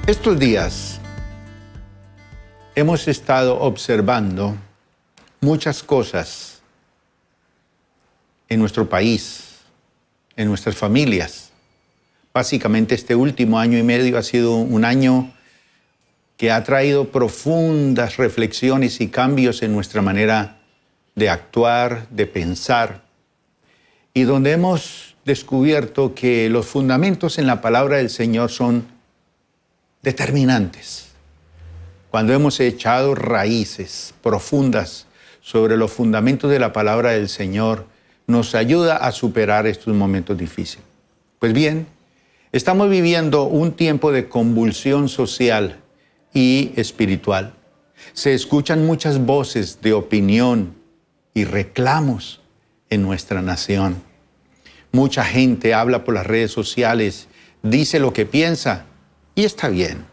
Estos días hemos estado observando muchas cosas en nuestro país, en nuestras familias. Básicamente este último año y medio ha sido un año que ha traído profundas reflexiones y cambios en nuestra manera de actuar, de pensar, y donde hemos descubierto que los fundamentos en la palabra del Señor son determinantes. Cuando hemos echado raíces profundas sobre los fundamentos de la palabra del Señor, nos ayuda a superar estos momentos difíciles. Pues bien, estamos viviendo un tiempo de convulsión social y espiritual. Se escuchan muchas voces de opinión y reclamos en nuestra nación. Mucha gente habla por las redes sociales, dice lo que piensa y está bien.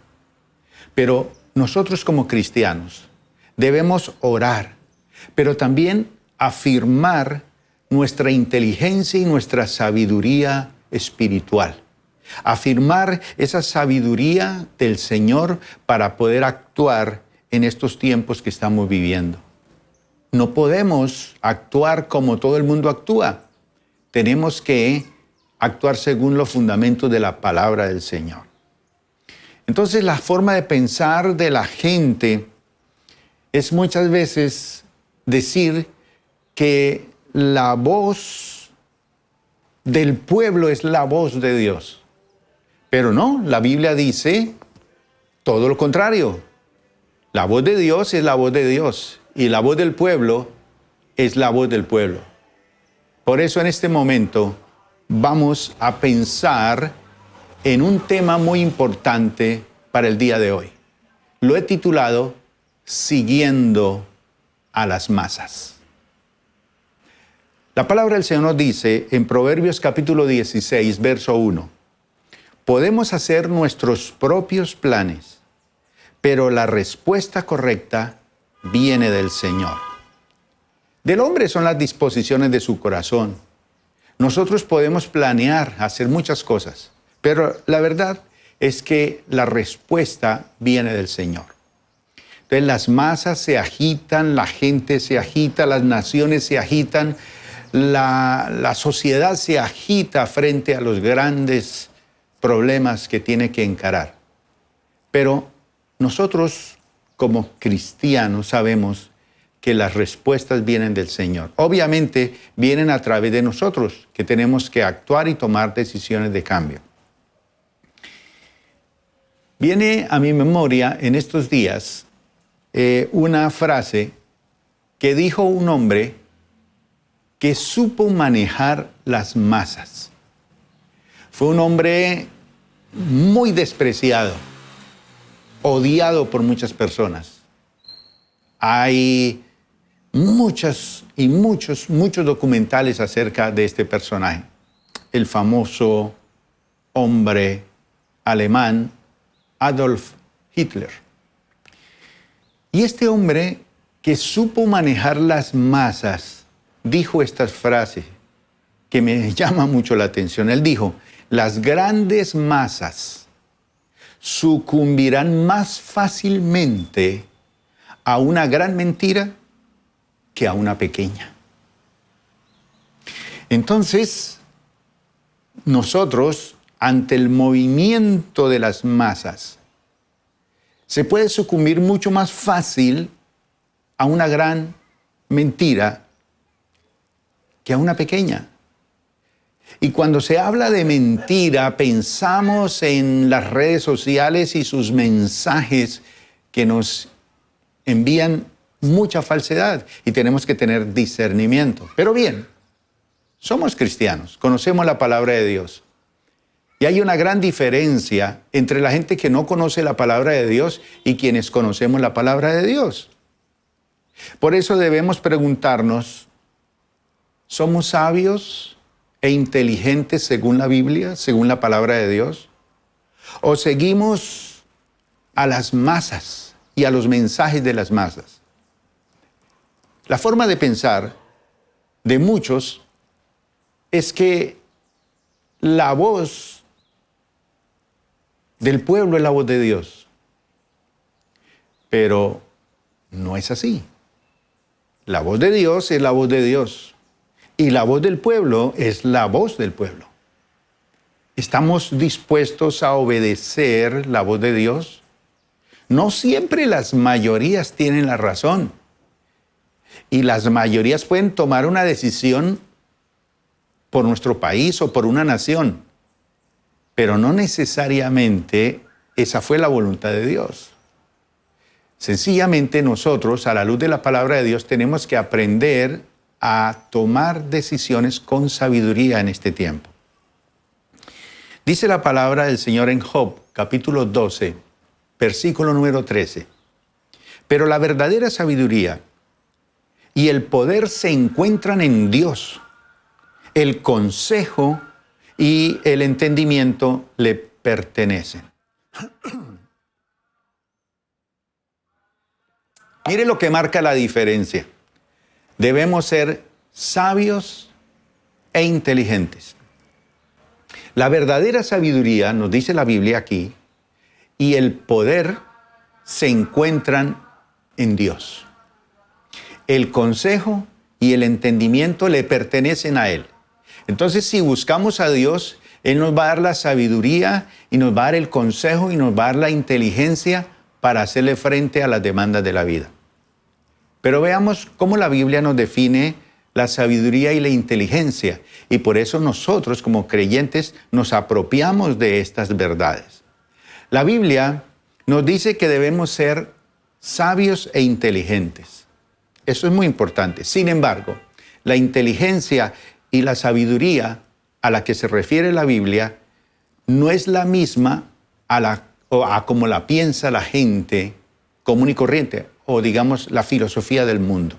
Pero nosotros como cristianos debemos orar, pero también afirmar nuestra inteligencia y nuestra sabiduría espiritual. Afirmar esa sabiduría del Señor para poder actuar en estos tiempos que estamos viviendo. No podemos actuar como todo el mundo actúa. Tenemos que actuar según los fundamentos de la palabra del Señor. Entonces, la forma de pensar de la gente es muchas veces decir que la voz del pueblo es la voz de Dios. Pero no, la Biblia dice todo lo contrario. La voz de Dios es la voz de Dios y la voz del pueblo es la voz del pueblo. Por eso en este momento vamos a pensar en un tema muy importante para el día de hoy. Lo he titulado Siguiendo a las masas. La palabra del Señor nos dice en Proverbios capítulo 16, verso 1, podemos hacer nuestros propios planes, pero la respuesta correcta viene del Señor. Del hombre son las disposiciones de su corazón. Nosotros podemos planear, hacer muchas cosas, pero la verdad es que la respuesta viene del Señor. Entonces las masas se agitan, la gente se agita, las naciones se agitan, la sociedad se agita frente a los grandes problemas que tiene que encarar. Pero nosotros como cristianos sabemos que las respuestas vienen del Señor. Obviamente vienen a través de nosotros, que tenemos que actuar y tomar decisiones de cambio. Viene a mi memoria en estos días una frase que dijo un hombre que supo manejar las masas. Fue un hombre muy despreciado, odiado por muchas personas. Hay muchos documentales acerca de este personaje. El famoso hombre alemán Adolf Hitler. Y este hombre que supo manejar las masas dijo estas frases que me llama mucho la atención. Él dijo, las grandes masas sucumbirán más fácilmente a una gran mentira que a una pequeña. Entonces, nosotros, ante el movimiento de las masas, se puede sucumbir mucho más fácil a una gran mentira que a una pequeña. Y cuando se habla de mentira, pensamos en las redes sociales y sus mensajes que nos envían mucha falsedad y tenemos que tener discernimiento. Pero bien, somos cristianos, conocemos la palabra de Dios. Y hay una gran diferencia entre la gente que no conoce la palabra de Dios y quienes conocemos la palabra de Dios. Por eso debemos preguntarnos, ¿somos sabios e inteligentes según la Biblia, según la palabra de Dios? ¿O seguimos a las masas y a los mensajes de las masas? La forma de pensar de muchos es que la voz del pueblo es la voz de Dios. Pero no es así. La voz de Dios es la voz de Dios. Y la voz del pueblo es la voz del pueblo. ¿Estamos dispuestos a obedecer la voz de Dios? No siempre las mayorías tienen la razón. Y las mayorías pueden tomar una decisión por nuestro país o por una nación. Pero no necesariamente esa fue la voluntad de Dios. Sencillamente nosotros, a la luz de la palabra de Dios, tenemos que aprender a tomar decisiones con sabiduría en este tiempo. Dice la palabra del Señor en Job, capítulo 12, versículo número 13. Pero la verdadera sabiduría y el poder se encuentran en Dios. El consejo y el entendimiento le pertenecen. Mire lo que marca la diferencia. Debemos ser sabios e inteligentes. La verdadera sabiduría, nos dice la Biblia aquí, y el poder se encuentran en Dios. El consejo y el entendimiento le pertenecen a Él. Entonces, si buscamos a Dios, Él nos va a dar la sabiduría y nos va a dar el consejo y nos va a dar la inteligencia para hacerle frente a las demandas de la vida. Pero veamos cómo la Biblia nos define la sabiduría y la inteligencia. Y por eso nosotros, como creyentes, nos apropiamos de estas verdades. La Biblia nos dice que debemos ser sabios e inteligentes. Eso es muy importante. Sin embargo, la inteligencia y la sabiduría a la que se refiere la Biblia no es la misma a como la piensa la gente común y corriente, o digamos la filosofía del mundo.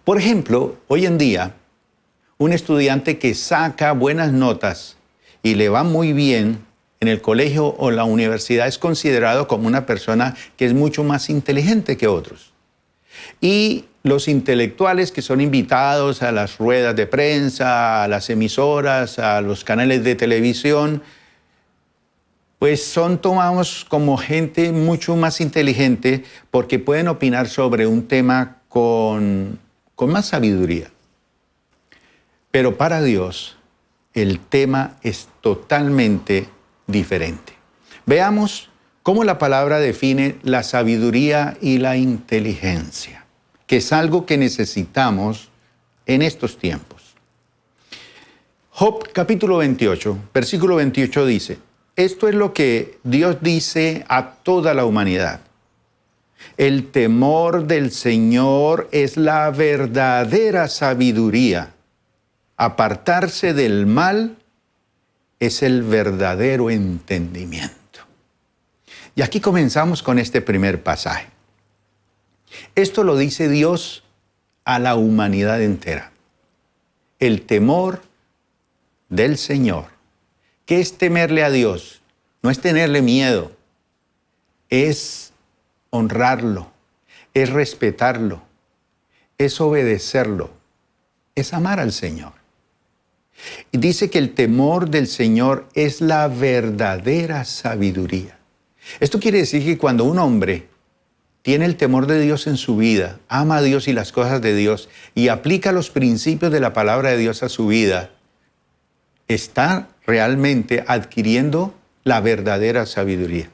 Por ejemplo, hoy en día, un estudiante que saca buenas notas y le va muy bien en el colegio o la universidad es considerado como una persona que es mucho más inteligente que otros. Y los intelectuales que son invitados a las ruedas de prensa, a las emisoras, a los canales de televisión, pues son tomados como gente mucho más inteligente porque pueden opinar sobre un tema con más sabiduría. Pero para Dios, el tema es totalmente diferente. Veamos cómo la palabra define la sabiduría y la inteligencia, que es algo que necesitamos en estos tiempos. Job capítulo 28, versículo 28 dice: esto es lo que Dios dice a toda la humanidad. El temor del Señor es la verdadera sabiduría. Apartarse del mal es el verdadero entendimiento. Y aquí comenzamos con este primer pasaje. Esto lo dice Dios a la humanidad entera. El temor del Señor. ¿Qué es temerle a Dios? No es tenerle miedo, es honrarlo, es respetarlo, es obedecerlo, es amar al Señor. Y dice que el temor del Señor es la verdadera sabiduría. Esto quiere decir que cuando un hombre tiene el temor de Dios en su vida, ama a Dios y las cosas de Dios y aplica los principios de la palabra de Dios a su vida, está realmente adquiriendo la verdadera sabiduría.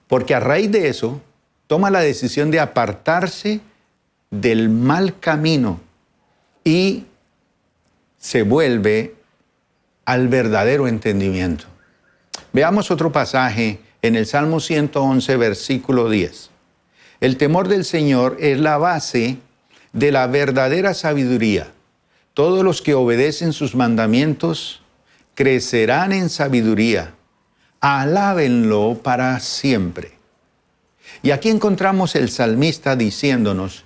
Porque a raíz de eso, toma la decisión de apartarse del mal camino y se vuelve al verdadero entendimiento. Veamos otro pasaje en el Salmo 111, versículo 10. El temor del Señor es la base de la verdadera sabiduría. Todos los que obedecen sus mandamientos crecerán en sabiduría. Alábenlo para siempre. Y aquí encontramos el salmista diciéndonos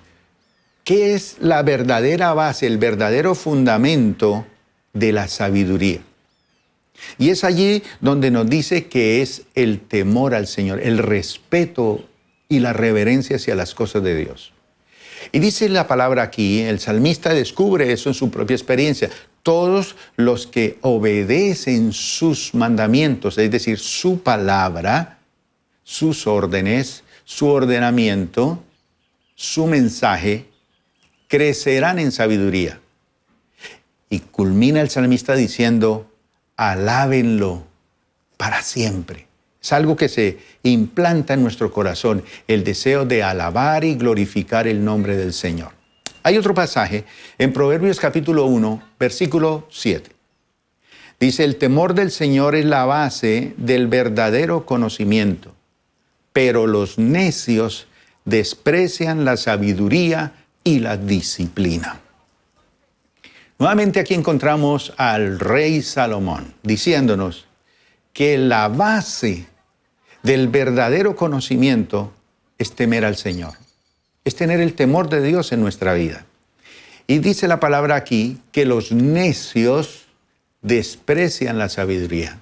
qué es la verdadera base, el verdadero fundamento de la sabiduría. Y es allí donde nos dice que es el temor al Señor, el respeto y la reverencia hacia las cosas de Dios. Y dice la palabra aquí, el salmista descubre eso en su propia experiencia. todos los que obedecen sus mandamientos, es decir, su palabra, sus órdenes, su ordenamiento, su mensaje, crecerán en sabiduría. Y culmina el salmista diciendo, alábenlo para siempre. Es algo que se implanta en nuestro corazón, el deseo de alabar y glorificar el nombre del Señor. Hay otro pasaje en Proverbios capítulo 1, versículo 7. Dice, el temor del Señor es la base del verdadero conocimiento, pero los necios desprecian la sabiduría y la disciplina. Nuevamente aquí encontramos al rey Salomón diciéndonos que la base del verdadero conocimiento es temer al Señor, es tener el temor de Dios en nuestra vida. Y dice la palabra aquí que los necios desprecian la sabiduría.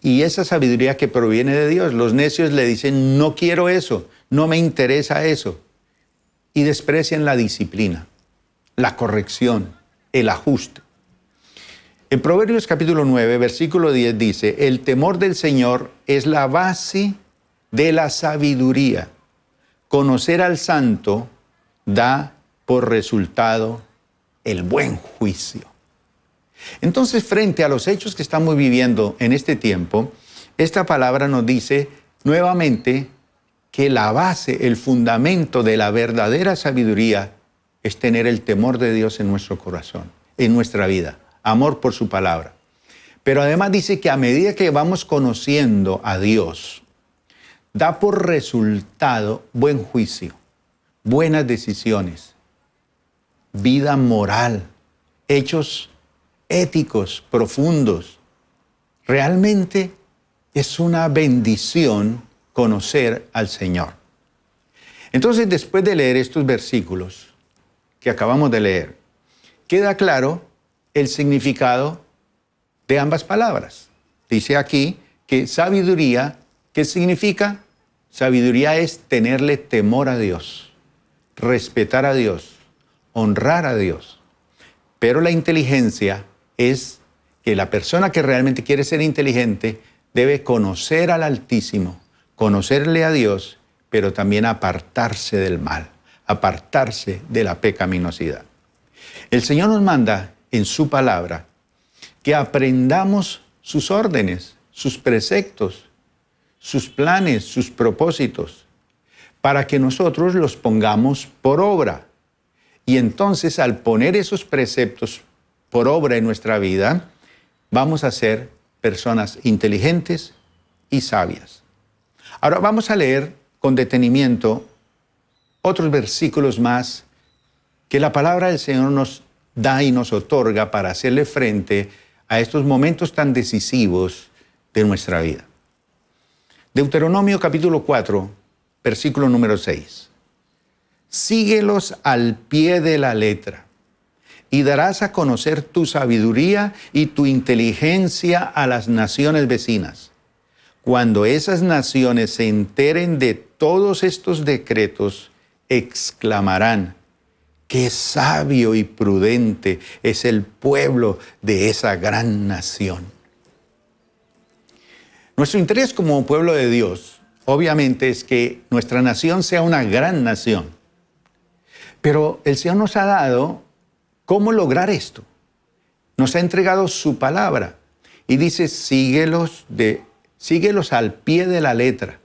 Y esa sabiduría que proviene de Dios, los necios le dicen, no quiero eso, no me interesa eso. Y desprecian la disciplina, la corrección, el ajuste. En Proverbios capítulo 9, versículo 10 dice, el temor del Señor es la base de la sabiduría. Conocer al santo da por resultado el buen juicio. Entonces, frente a los hechos que estamos viviendo en este tiempo, esta palabra nos dice nuevamente que la base, el fundamento de la verdadera sabiduría es tener el temor de Dios en nuestro corazón, en nuestra vida, amor por su palabra. Pero además dice que a medida que vamos conociendo a Dios, da por resultado buen juicio, buenas decisiones, vida moral, hechos éticos profundos. Realmente es una bendición conocer al Señor. Entonces, después de leer estos versículos que acabamos de leer, queda claro el significado de ambas palabras. Dice aquí que sabiduría, ¿qué significa? Sabiduría es tenerle temor a Dios, respetar a Dios, honrar a Dios. Pero la inteligencia es que la persona que realmente quiere ser inteligente debe conocer al Altísimo, conocerle a Dios, pero también apartarse del mal, apartarse de la pecaminosidad. El Señor nos manda en su palabra que aprendamos sus órdenes, sus preceptos, sus planes, sus propósitos, para que nosotros los pongamos por obra. Y entonces, al poner esos preceptos por obra en nuestra vida, vamos a ser personas inteligentes y sabias. Ahora vamos a leer con detenimiento otros versículos más que la palabra del Señor nos da y nos otorga para hacerle frente a estos momentos tan decisivos de nuestra vida. Deuteronomio capítulo 4, versículo número 6. Síguelos al pie de la letra y darás a conocer tu sabiduría y tu inteligencia a las naciones vecinas. Cuando esas naciones se enteren de todos estos decretos, exclamarán, qué sabio y prudente es el pueblo de esa gran nación. Nuestro interés como pueblo de Dios, obviamente, es que nuestra nación sea una gran nación. Pero el Señor nos ha dado cómo lograr esto. Nos ha entregado su palabra y dice, síguelos al pie de la letra.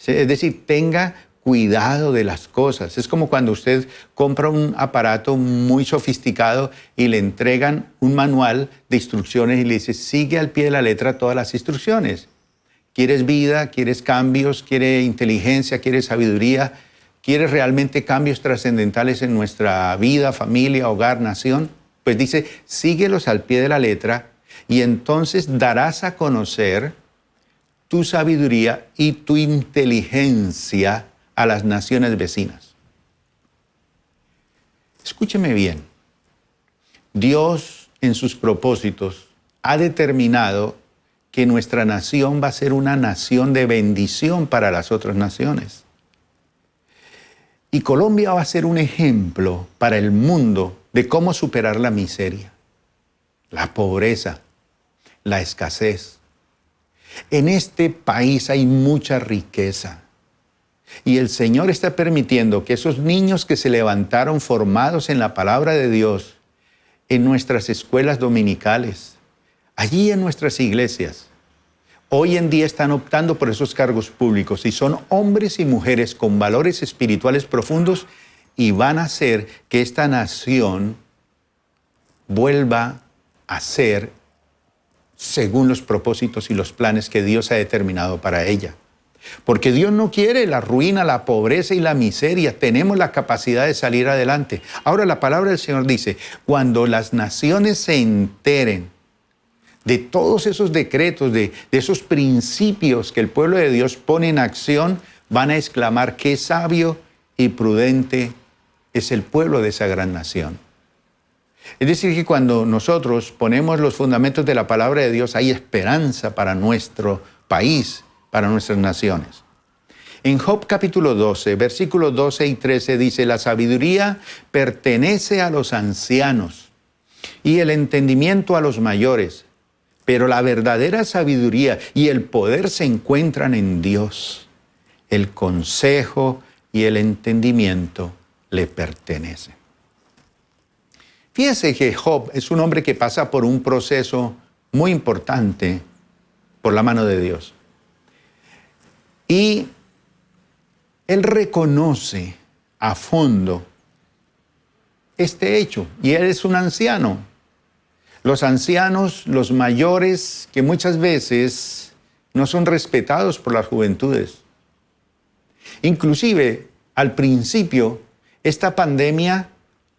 Es decir, tenga cuidado de las cosas. Es como cuando usted compra un aparato muy sofisticado y le entregan un manual de instrucciones y le dice, sigue al pie de la letra todas las instrucciones. ¿Quieres vida? ¿Quieres cambios? ¿Quieres inteligencia? ¿Quieres sabiduría? ¿Quieres realmente cambios trascendentales en nuestra vida, familia, hogar, nación? Pues dice, síguelos al pie de la letra y entonces darás a conocer tu sabiduría y tu inteligencia a las naciones vecinas. Escúcheme bien. Dios, en sus propósitos, ha determinado que nuestra nación va a ser una nación de bendición para las otras naciones. Y Colombia va a ser un ejemplo para el mundo de cómo superar la miseria. la pobreza, la escasez. En este país hay mucha riqueza. Y el Señor está permitiendo que esos niños que se levantaron formados en la palabra de Dios, en nuestras escuelas dominicales, allí en nuestras iglesias, hoy en día están optando por esos cargos públicos y son hombres y mujeres con valores espirituales profundos y van a hacer que esta nación vuelva a ser según los propósitos y los planes que Dios ha determinado para ella. Porque Dios no quiere la ruina, la pobreza y la miseria. Tenemos la capacidad de salir adelante. Ahora la palabra del Señor dice, cuando las naciones se enteren de todos esos decretos, de esos principios que el pueblo de Dios pone en acción, van a exclamar, qué sabio y prudente es el pueblo de esa gran nación. Es decir, que cuando nosotros ponemos los fundamentos de la palabra de Dios, hay esperanza para nuestro país, para nuestras naciones. En Job capítulo 12, versículos 12 y 13 dice, la sabiduría pertenece a los ancianos y el entendimiento a los mayores, pero la verdadera sabiduría y el poder se encuentran en Dios. El consejo y el entendimiento le pertenecen. Fíjese que Job es un hombre que pasa por un proceso muy importante por la mano de Dios. Y él reconoce a fondo este hecho, y él es un anciano. Los ancianos, los mayores, que muchas veces no son respetados por las juventudes. Inclusive, al principio, esta pandemia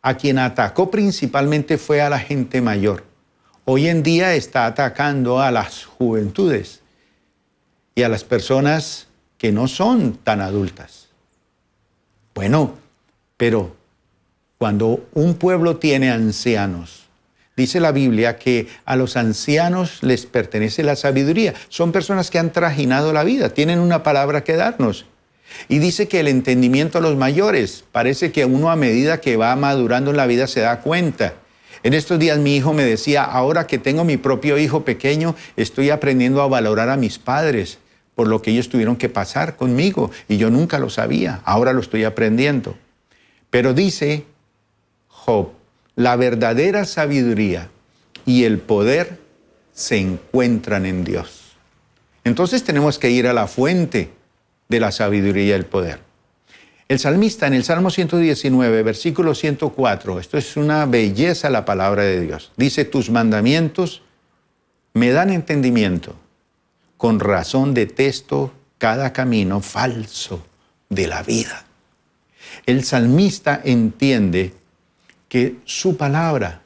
a quien atacó principalmente fue a la gente mayor. Hoy en día está atacando a las juventudes y a las personas que no son tan adultas. Bueno, pero cuando un pueblo tiene ancianos, dice la Biblia que a los ancianos les pertenece la sabiduría. Son personas que han trajinado la vida, tienen una palabra que darnos. Y dice que el entendimiento a los mayores, parece que uno a medida que va madurando en la vida se da cuenta. En estos días mi hijo me decía, ahora que tengo mi propio hijo pequeño, estoy aprendiendo a valorar a mis padres por lo que ellos tuvieron que pasar conmigo. Y yo nunca lo sabía, ahora lo estoy aprendiendo. Pero dice Job, la verdadera sabiduría y el poder se encuentran en Dios. Entonces tenemos que ir a la fuente de la sabiduría y el poder. El salmista en el Salmo 119, versículo 104, esto es una belleza la palabra de Dios. Dice, tus mandamientos me dan entendimiento. Con razón detesto cada camino falso de la vida. El salmista entiende que su palabra,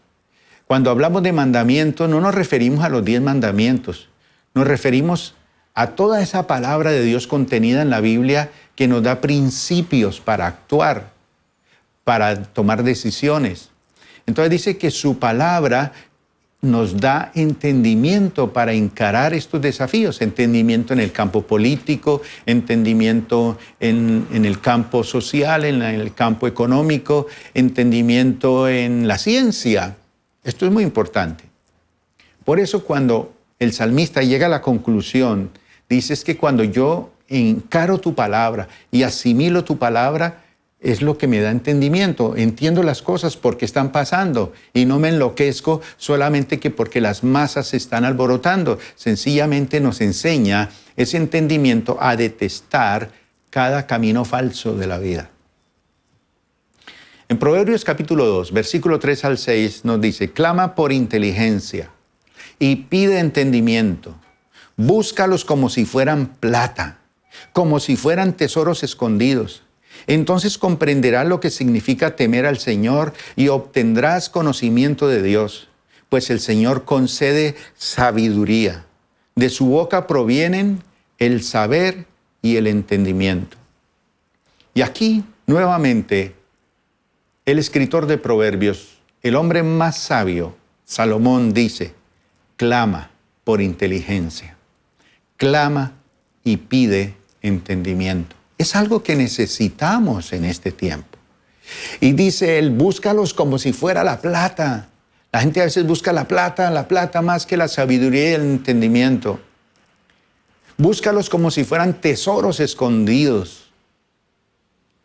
cuando hablamos de mandamientos, no nos referimos a los 10 mandamientos, nos referimos a toda esa palabra de Dios contenida en la Biblia que nos da principios para actuar, para tomar decisiones. Entonces dice que su palabra nos da entendimiento para encarar estos desafíos, entendimiento en el campo político, entendimiento en el campo social, en el campo económico, entendimiento en la ciencia. Esto es muy importante. Por eso cuando el salmista llega a la conclusión, dice es que cuando yo encaro tu palabra y asimilo tu palabra, es lo que me da entendimiento. Entiendo las cosas porque están pasando y no me enloquezco solamente que porque las masas se están alborotando. Sencillamente nos enseña ese entendimiento a detestar cada camino falso de la vida. En Proverbios capítulo 2, versículo 3 al 6 nos dice, clama por inteligencia y pide entendimiento. Búscalos como si fueran plata, como si fueran tesoros escondidos. Entonces comprenderás lo que significa temer al Señor y obtendrás conocimiento de Dios, pues el Señor concede sabiduría. De su boca provienen el saber y el entendimiento. Y aquí, nuevamente, el escritor de Proverbios, el hombre más sabio, Salomón, dice, clama por inteligencia, clama y pide entendimiento. Es algo que necesitamos en este tiempo. Y dice él, búscalos como si fuera la plata. La gente a veces busca la plata más que la sabiduría y el entendimiento. Búscalos como si fueran tesoros escondidos.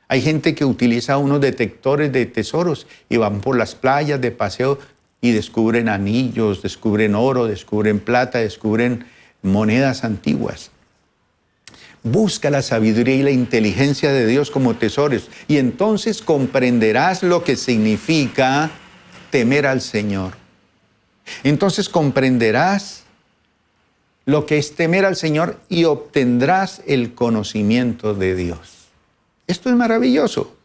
Hay gente que utiliza unos detectores de tesoros y van por las playas de paseo y descubren anillos, descubren oro, descubren plata, descubren monedas antiguas. Busca la sabiduría y la inteligencia de Dios como tesoros y entonces comprenderás lo que significa temer al Señor. Entonces comprenderás lo que es temer al Señor y obtendrás el conocimiento de Dios. Esto es maravilloso.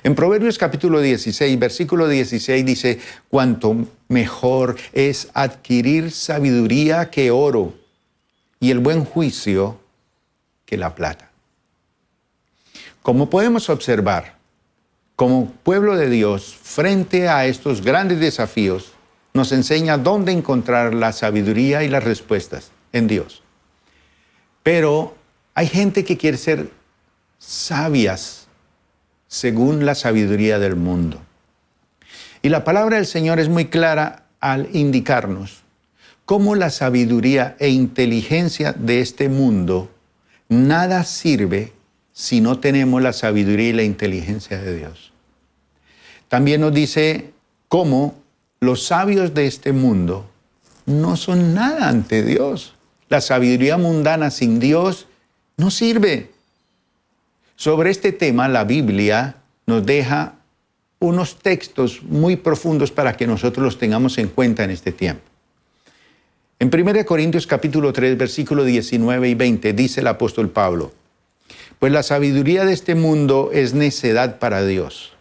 En Proverbios capítulo 16, versículo 16 dice, cuanto mejor es adquirir sabiduría que oro y el buen juicio que la plata. Como podemos observar, como pueblo de Dios, frente a estos grandes desafíos, nos enseña dónde encontrar la sabiduría y las respuestas en Dios. Pero hay gente que quiere ser sabias según la sabiduría del mundo. Y la palabra del Señor es muy clara al indicarnos cómo la sabiduría e inteligencia de este mundo nada sirve si no tenemos la sabiduría y la inteligencia de Dios. También nos dice cómo los sabios de este mundo no son nada ante Dios. La sabiduría mundana sin Dios no sirve. Sobre este tema, la Biblia nos deja unos textos muy profundos para que nosotros los tengamos en cuenta en este tiempo. En 1 Corintios capítulo 3, versículo 19 y 20, dice el apóstol Pablo, pues la sabiduría de este mundo es necedad para Dios.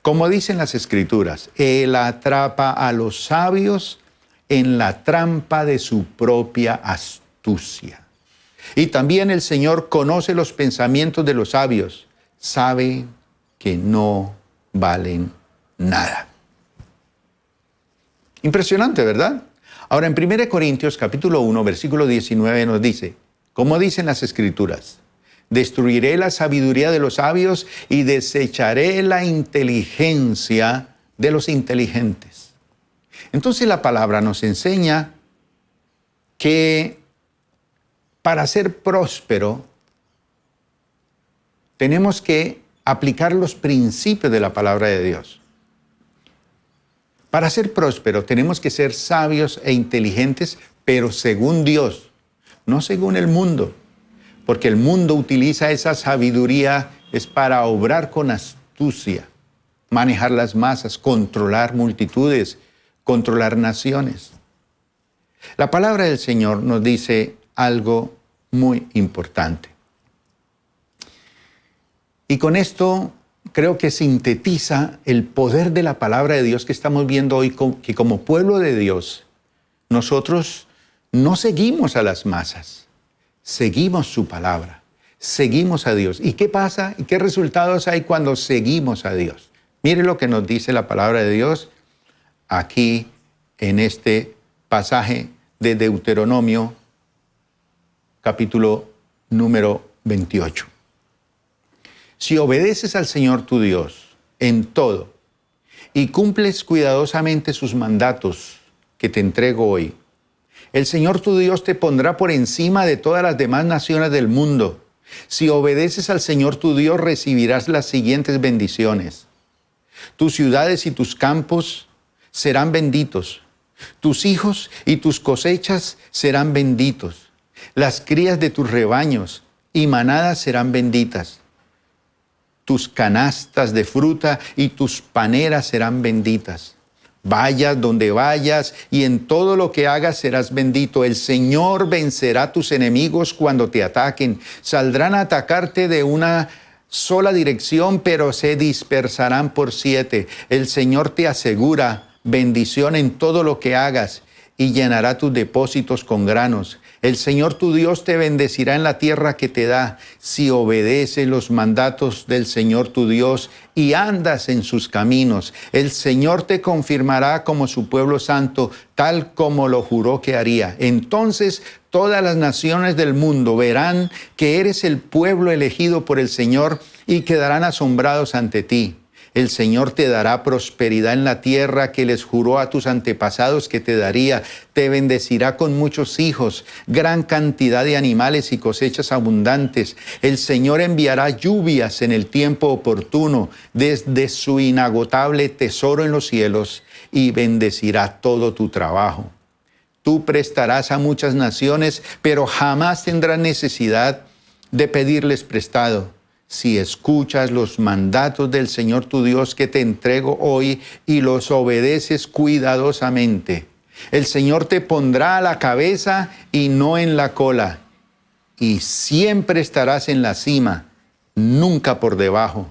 Como dicen las Escrituras, Él atrapa a los sabios en la trampa de su propia astucia. Y también el Señor conoce los pensamientos de los sabios, sabe que no valen nada. Impresionante, ¿verdad? Ahora en 1 Corintios capítulo 1, versículo 19 nos dice, como dicen las Escrituras, destruiré la sabiduría de los sabios y desecharé la inteligencia de los inteligentes. Entonces la palabra nos enseña que para ser próspero tenemos que aplicar los principios de la palabra de Dios. Para ser próspero tenemos que ser sabios e inteligentes, pero según Dios, no según el mundo. Porque el mundo utiliza esa sabiduría es para obrar con astucia, manejar las masas, controlar multitudes, controlar naciones. La palabra del Señor nos dice algo muy importante. Y con esto creo que sintetiza el poder de la palabra de Dios que estamos viendo hoy, que como pueblo de Dios, nosotros no seguimos a las masas. Seguimos su palabra, seguimos a Dios. ¿Y qué pasa? ¿Y qué resultados hay cuando seguimos a Dios? Mire lo que nos dice la palabra de Dios aquí en este pasaje de Deuteronomio, capítulo número 28. Si obedeces al Señor tu Dios en todo y cumples cuidadosamente sus mandatos que te entrego hoy, el Señor tu Dios te pondrá por encima de todas las demás naciones del mundo. Si obedeces al Señor tu Dios, recibirás las siguientes bendiciones. Tus ciudades y tus campos serán benditos. Tus hijos y tus cosechas serán benditos. Las crías de tus rebaños y manadas serán benditas. Tus canastas de fruta y tus paneras serán benditas. Vayas donde vayas y en todo lo que hagas serás bendito. El Señor vencerá a tus enemigos cuando te ataquen. Saldrán a atacarte de una sola dirección, pero se dispersarán por 7. El Señor te asegura bendición en todo lo que hagas y llenará tus depósitos con granos. El Señor tu Dios te bendecirá en la tierra que te da, si obedeces los mandatos del Señor tu Dios y andas en sus caminos. El Señor te confirmará como su pueblo santo, tal como lo juró que haría. Entonces todas las naciones del mundo verán que eres el pueblo elegido por el Señor y quedarán asombrados ante ti. El Señor te dará prosperidad en la tierra que les juró a tus antepasados que te daría. Te bendecirá con muchos hijos, gran cantidad de animales y cosechas abundantes. El Señor enviará lluvias en el tiempo oportuno desde su inagotable tesoro en los cielos y bendecirá todo tu trabajo. Tú prestarás a muchas naciones, pero jamás tendrás necesidad de pedirles prestado. Si escuchas los mandatos del Señor tu Dios que te entrego hoy y los obedeces cuidadosamente, el Señor te pondrá a la cabeza y no en la cola, y siempre estarás en la cima, nunca por debajo.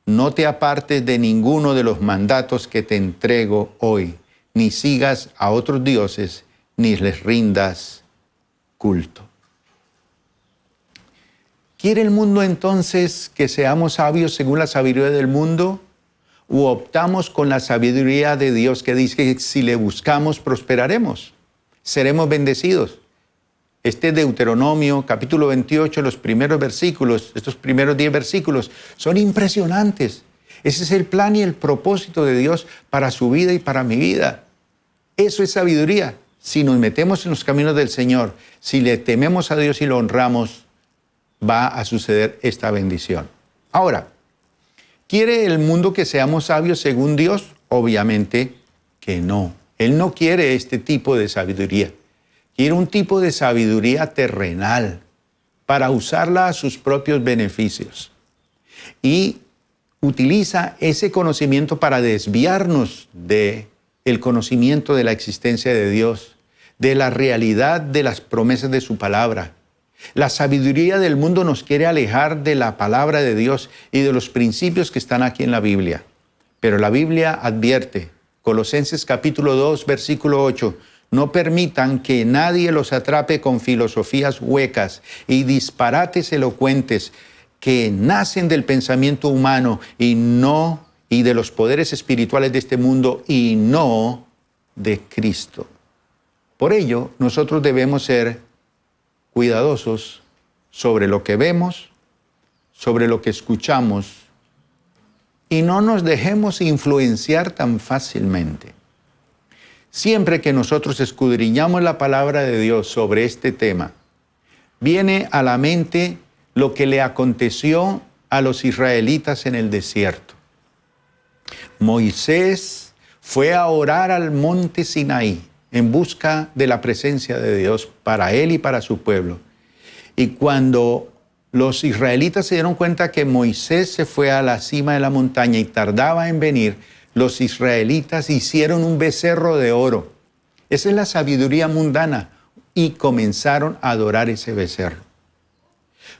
No te apartes de ninguno de los mandatos que te entrego hoy, ni sigas a otros dioses, ni les rindas culto. ¿Quiere el mundo entonces que seamos sabios según la sabiduría del mundo? ¿O optamos con la sabiduría de Dios que dice que si le buscamos prosperaremos? Seremos bendecidos. Este Deuteronomio, capítulo 28, los primeros versículos, estos primeros 10 versículos, son impresionantes. Ese es el plan y el propósito de Dios para su vida y para mi vida. Eso es sabiduría. Si nos metemos en los caminos del Señor, si le tememos a Dios y lo honramos, va a suceder esta bendición. Ahora, ¿quiere el mundo que seamos sabios según Dios? Obviamente que no. Él no quiere este tipo de sabiduría. Quiere un tipo de sabiduría terrenal para usarla a sus propios beneficios. Y utiliza ese conocimiento para desviarnos del conocimiento de la existencia de Dios, de la realidad de las promesas de su palabra. La sabiduría del mundo nos quiere alejar de la palabra de Dios y de los principios que están aquí en la Biblia. Pero la Biblia advierte, Colosenses capítulo 2, versículo 8, no permitan que nadie los atrape con filosofías huecas y disparates elocuentes que nacen del pensamiento humano y de los poderes espirituales de este mundo y no de Cristo. Por ello, nosotros debemos ser cuidadosos sobre lo que vemos, sobre lo que escuchamos, y no nos dejemos influenciar tan fácilmente. Siempre que nosotros escudriñamos la palabra de Dios sobre este tema, viene a la mente lo que le aconteció a los israelitas en el desierto. Moisés fue a orar al monte Sinaí en busca de la presencia de Dios para él y para su pueblo. Y cuando los israelitas se dieron cuenta que Moisés se fue a la cima de la montaña y tardaba en venir, los israelitas hicieron un becerro de oro. Esa es la sabiduría mundana. Y comenzaron a adorar ese becerro.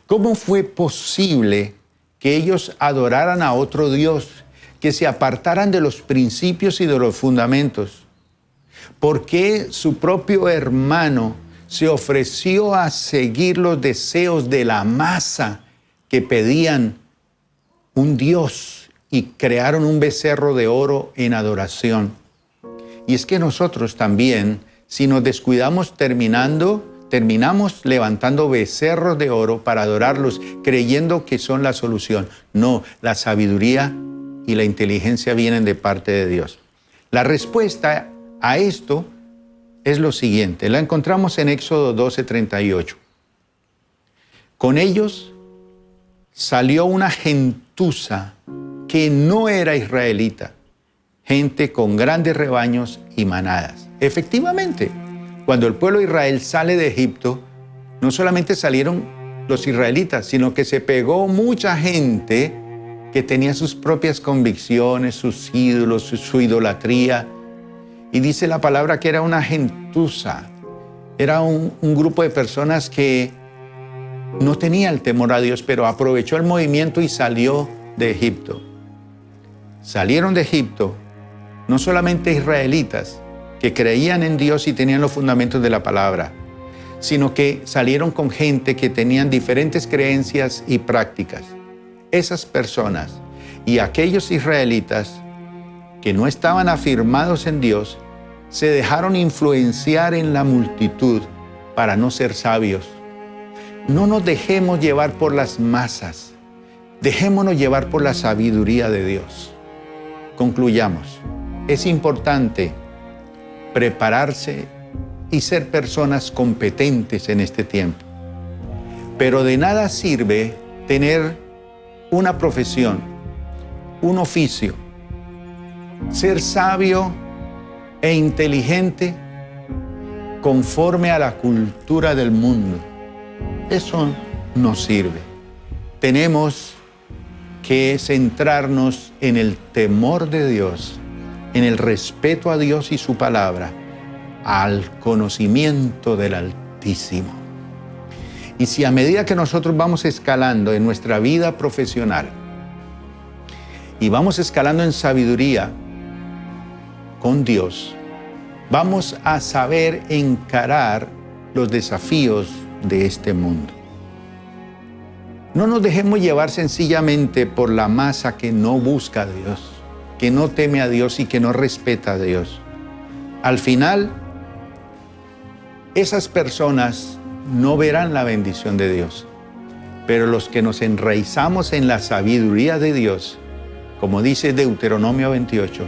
¿Cómo fue posible que ellos adoraran a otro Dios, que se apartaran de los principios y de los fundamentos? ¿Por qué su propio hermano se ofreció a seguir los deseos de la masa que pedían un Dios y crearon un becerro de oro en adoración? Y es que nosotros también, si nos descuidamos, terminamos levantando becerros de oro para adorarlos, creyendo que son la solución. No, la sabiduría y la inteligencia vienen de parte de Dios. La respuesta a esto es lo siguiente, la encontramos en Éxodo 12:38. Con ellos salió una gentuza que no era israelita, gente con grandes rebaños y manadas. Efectivamente, cuando el pueblo de Israel sale de Egipto, no solamente salieron los israelitas, sino que se pegó mucha gente que tenía sus propias convicciones, sus ídolos, su idolatría. Y dice la palabra que era una gentuza, era un grupo de personas que no tenía el temor a Dios, pero aprovechó el movimiento y salió de Egipto. Salieron de Egipto no solamente israelitas que creían en Dios y tenían los fundamentos de la palabra, sino que salieron con gente que tenían diferentes creencias y prácticas. Esas personas y aquellos israelitas que no estaban afirmados en Dios, se dejaron influenciar en la multitud para no ser sabios. No nos dejemos llevar por las masas, dejémonos llevar por la sabiduría de Dios. Concluyamos. Es importante prepararse y ser personas competentes en este tiempo. Pero de nada sirve tener una profesión, un oficio, ser sabio e inteligente conforme a la cultura del mundo. Eso no sirve. Tenemos que centrarnos en el temor de Dios, en el respeto a Dios y su palabra, al conocimiento del Altísimo. Y si a medida que nosotros vamos escalando en nuestra vida profesional y vamos escalando en sabiduría con Dios, vamos a saber encarar los desafíos de este mundo. No nos dejemos llevar sencillamente por la masa que no busca a Dios, que no teme a Dios y que no respeta a Dios. Al final, esas personas no verán la bendición de Dios. Pero los que nos enraizamos en la sabiduría de Dios, como dice Deuteronomio 28,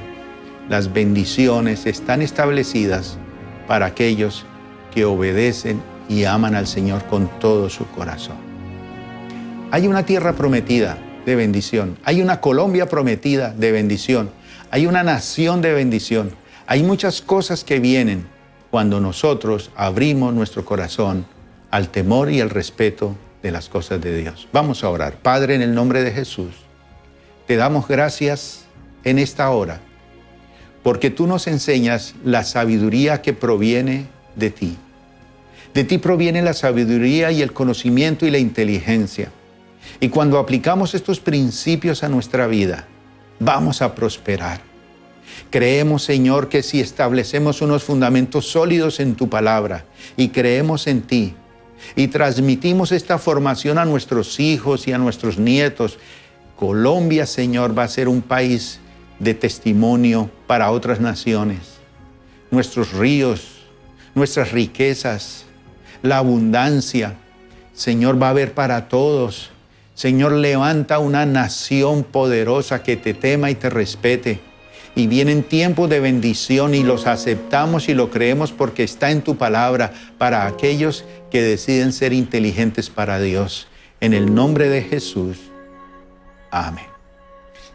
las bendiciones están establecidas para aquellos que obedecen y aman al Señor con todo su corazón. Hay una tierra prometida de bendición. Hay una Colombia prometida de bendición. Hay una nación de bendición. Hay muchas cosas que vienen cuando nosotros abrimos nuestro corazón al temor y al respeto de las cosas de Dios. Vamos a orar. Padre, en el nombre de Jesús, te damos gracias en esta hora, porque tú nos enseñas la sabiduría que proviene de ti. De ti proviene la sabiduría y el conocimiento y la inteligencia. Y cuando aplicamos estos principios a nuestra vida, vamos a prosperar. Creemos, Señor, que si establecemos unos fundamentos sólidos en tu palabra y creemos en ti y transmitimos esta formación a nuestros hijos y a nuestros nietos, Colombia, Señor, va a ser un país de testimonio para otras naciones. Nuestros ríos, nuestras riquezas, la abundancia, Señor, va a haber para todos. Señor, levanta una nación poderosa que te tema y te respete. Y vienen tiempos de bendición y los aceptamos y lo creemos porque está en tu palabra para aquellos que deciden ser inteligentes para Dios. En el nombre de Jesús. Amén.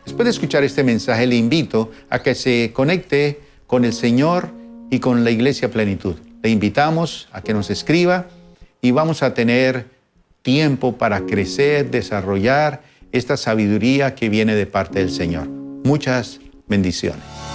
Después de escuchar este mensaje, le invito a que se conecte con el Señor y con la Iglesia Plenitud. Le invitamos a que nos escriba y vamos a tener tiempo para crecer, desarrollar esta sabiduría que viene de parte del Señor. Muchas bendiciones.